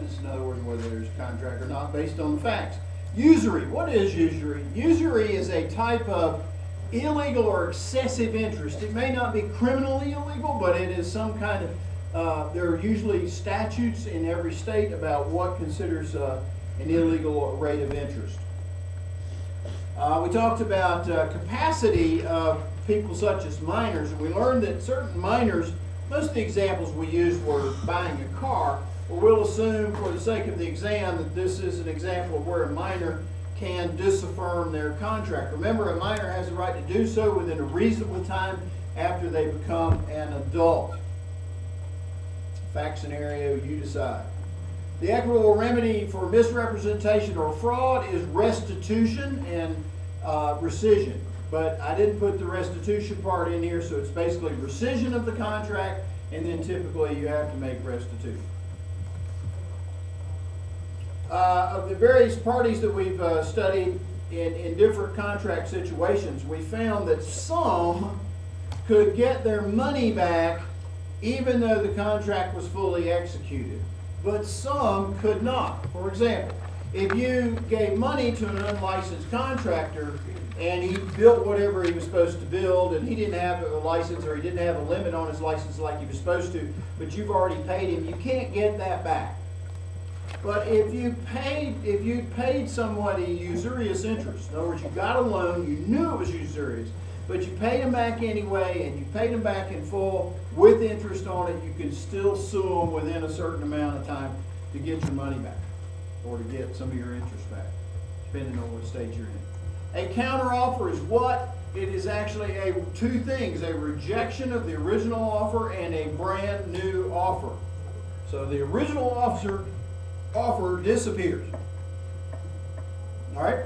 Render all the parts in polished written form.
acceptance, in other words, whether there's a contract or not, based on the facts. Usury. What is usury? Usury is a type of illegal or excessive interest. It may not be criminally illegal, but it is some kind of, there are usually statutes in every state about what considers an illegal rate of interest. We talked about capacity of people such as minors, and we learned that certain minors, most of the examples we used were buying a car. Well, we'll assume for the sake of the exam that this is an example of where a minor can disaffirm their contract. Remember, a minor has the right to do so within a reasonable time after they become an adult. Fact scenario, you decide. The equitable remedy for misrepresentation or fraud is restitution and rescission. But I didn't put the restitution part in here, so it's basically rescission of the contract, and then typically you have to make restitution. Of the various parties that we've studied in different contract situations, we found that some could get their money back even though the contract was fully executed, but some could not. For example, if you gave money to an unlicensed contractor and he built whatever he was supposed to build, and he didn't have a license, or he didn't have a limit on his license like he was supposed to, but you've already paid him, you can't get that back. But if you paid somebody usurious interest, in other words, you got a loan, you knew it was usurious, but you paid them back anyway, and you paid them back in full with interest on it, you can still sue them within a certain amount of time to get your money back, or to get some of your interest back, depending on what state you're in. A counteroffer is what? It is actually two things, a rejection of the original offer and a brand new offer. So the original offer disappears. All right?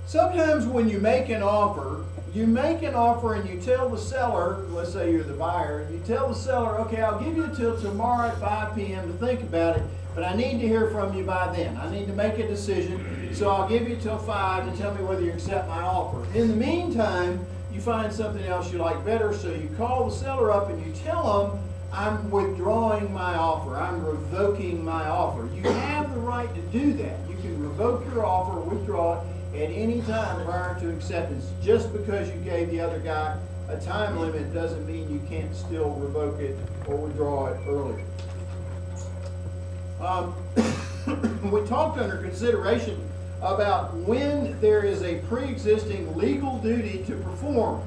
Sometimes when you make an offer and you tell the seller, let's say you're the buyer, you tell the seller, okay, I'll give you until tomorrow at 5 p.m. to think about it, but I need to hear from you by then. I need to make a decision, so I'll give you till 5 and tell me whether you accept my offer. In the meantime, you find something else you like better, so you call the seller up and you tell them, I'm withdrawing my offer. I'm revoking my offer. You have the right to do that. You can revoke your offer, withdraw it at any time prior to acceptance. Just because you gave the other guy a time limit doesn't mean you can't still revoke it or withdraw it earlier. We talked under consideration about when there is a pre-existing legal duty to perform,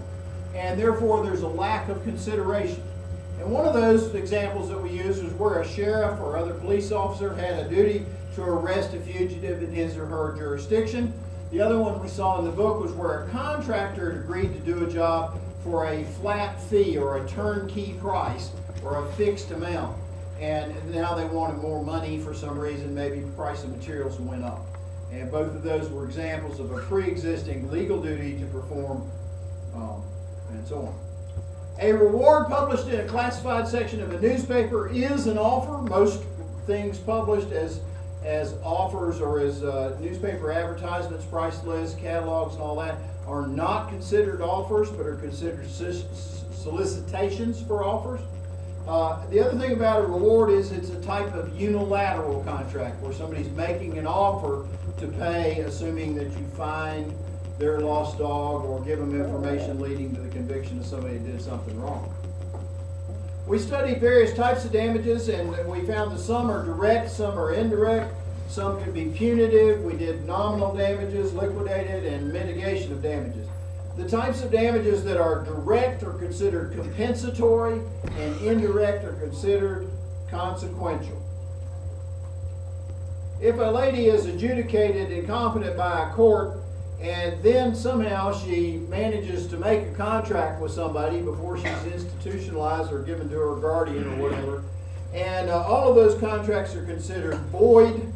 and therefore there's a lack of consideration. And one of those examples that we used was where a sheriff or other police officer had a duty to arrest a fugitive in his or her jurisdiction. The other one we saw in the book was where a contractor had agreed to do a job for a flat fee or a turnkey price or a fixed amount. And now they wanted more money for some reason, maybe the price of materials went up. And both of those were examples of a pre-existing legal duty to perform, and so on. A reward published in a classified section of a newspaper is an offer. Most things published as offers or as newspaper advertisements, price lists, catalogs, and all that are not considered offers, but are considered solicitations for offers. The other thing about a reward is it's a type of unilateral contract where somebody's making an offer to pay, assuming that you find their lost dog or give them information leading to the conviction of somebody who did something wrong. We studied various types of damages, and we found that some are direct, some are indirect, some could be punitive. We did nominal damages, liquidated, and mitigation of damages. The types of damages that are direct are considered compensatory, and indirect are considered consequential. If a lady is adjudicated incompetent by a court, and then somehow she manages to make a contract with somebody before she's institutionalized or given to her guardian or whatever, and all of those contracts are considered void,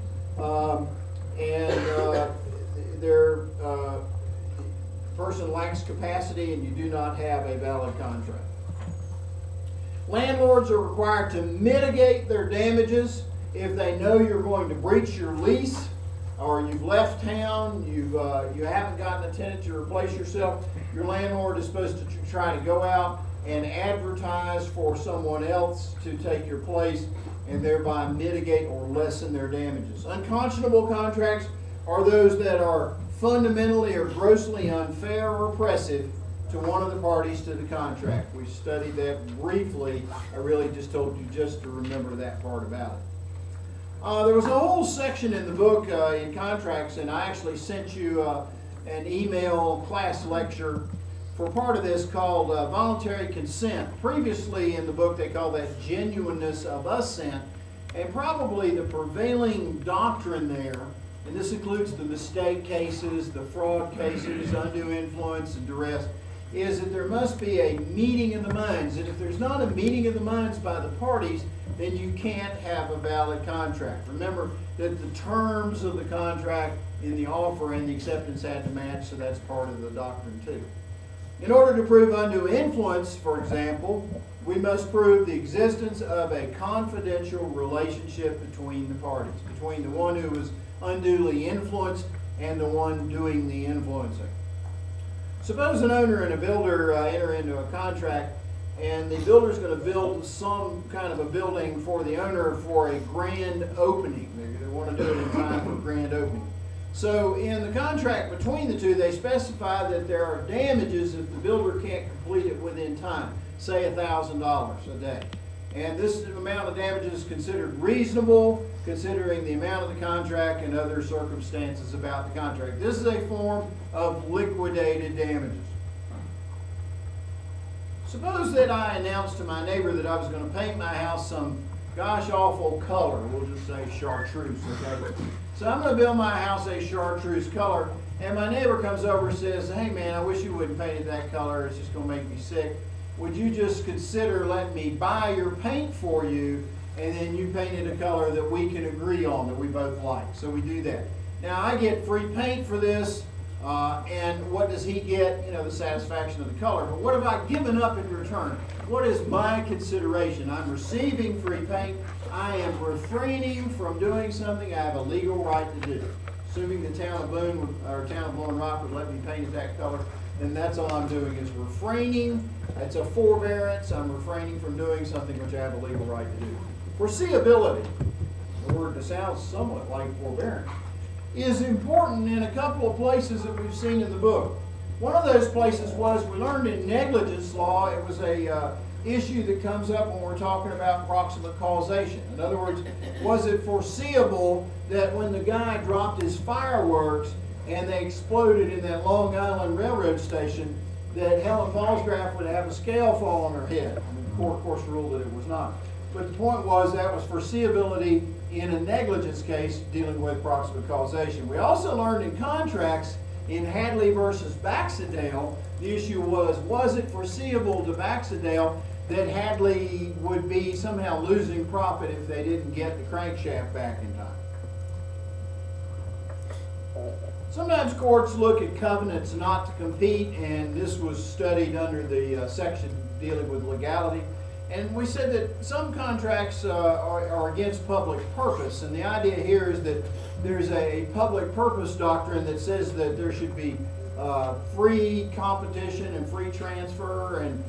and their person lacks capacity, and you do not have a valid contract. Landlords are required to mitigate their damages if they know you're going to breach your lease, or you've left town, you haven't gotten a tenant to replace yourself. Your landlord is supposed to try to go out and advertise for someone else to take your place and thereby mitigate or lessen their damages. Unconscionable contracts are those that are fundamentally or grossly unfair or oppressive to one of the parties to the contract. We studied that briefly. I really just told you just to remember that part about it. There was a whole section in the book in contracts, and I actually sent you an email class lecture for part of this called voluntary consent. Previously in the book they called that genuineness of assent, and probably the prevailing doctrine there, and this includes the mistake cases, the fraud cases, undue influence and duress, is that there must be a meeting of the minds. And if there's not a meeting of the minds by the parties, then you can't have a valid contract. Remember that the terms of the contract in the offer and the acceptance had to match, so that's part of the doctrine too. In order to prove undue influence, for example, we must prove the existence of a confidential relationship between the parties, between the one who was unduly influenced and the one doing the influencing. Suppose an owner and a builder enter into a contract, and the builder is going to build some kind of a building for the owner for a grand opening. They want to do it in time for a grand opening. So in the contract between the two, they specify that there are damages if the builder can't complete it within time, say $1,000 a day. And this amount of damage is considered reasonable, considering the amount of the contract and other circumstances about the contract. This is a form of liquidated damages. Suppose that I announced to my neighbor that I was going to paint my house some gosh awful color. We'll just say chartreuse, okay? So I'm going to build my house a chartreuse color, and my neighbor comes over and says, hey man, I wish you wouldn't paint it that color, it's just going to make me sick. Would you just consider letting me buy your paint for you, and then you paint it a color that we can agree on, that we both like? So we do that. Now I get free paint for this, and what does he get? You know, the satisfaction of the color. But what have I given up in return? What is my consideration? I'm receiving free paint. I am refraining from doing something I have a legal right to do. Assuming the town of Boone or town of Blowing Rock would let me paint it that color, then that's all I'm doing is refraining. It's a forbearance. I'm refraining from doing something which I have a legal right to do. Foreseeability, the word that sounds somewhat like forbearance, is important in a couple of places that we've seen in the book. One of those places was, we learned in negligence law, it was a issue that comes up when we're talking about proximate causation. In other words, was it foreseeable that when the guy dropped his fireworks and they exploded in that Long Island Railroad station, that Helen Falsgraf would have a scale fall on her head? And the court, of course, ruled that it was not. But the point was that was foreseeability in a negligence case dealing with proximate causation. We also learned in contracts in Hadley versus Baxendale, the issue was it foreseeable to Baxendale that Hadley would be somehow losing profit if they didn't get the crankshaft back in time? Sometimes courts look at covenants not to compete, and this was studied under the section dealing with legality. And we said that some contracts are against public purpose, and the idea here is that there's a public purpose doctrine that says that there should be free competition and free transfer, and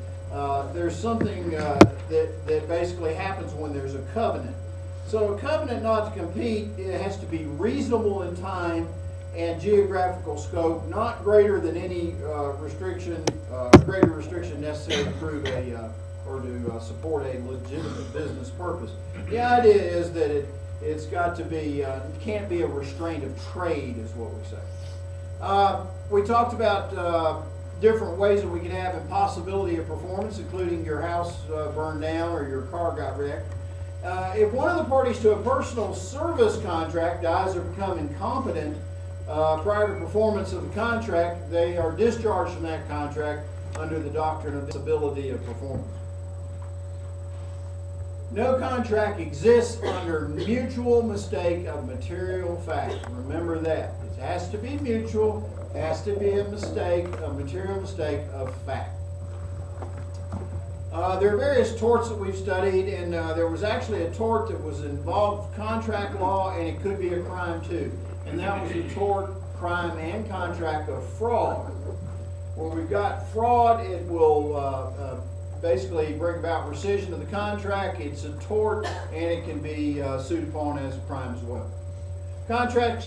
there's something that basically happens when there's a covenant. So a covenant not to compete, it has to be reasonable in time and geographical scope, not greater than any greater restriction necessary to prove or to support a legitimate business purpose. The idea is that it's got to be, it can't be a restraint of trade, is what we say. We talked about different ways that we can have impossibility of performance, including your house burned down or your car got wrecked. If one of the parties to a personal service contract dies or become incompetent prior to performance of the contract, they are discharged from that contract under the doctrine of disability of performance. No contract exists under mutual mistake of material fact. Remember that. It has to be mutual. It has to be a material mistake of fact. There are various torts that we've studied, and there was actually a tort that was involved contract law, and it could be a crime too. And that was a tort, crime, and contract of fraud. When we've got fraud, it will basically bring about rescission of the contract. It's a tort, and it can be sued upon as a crime as well. Contract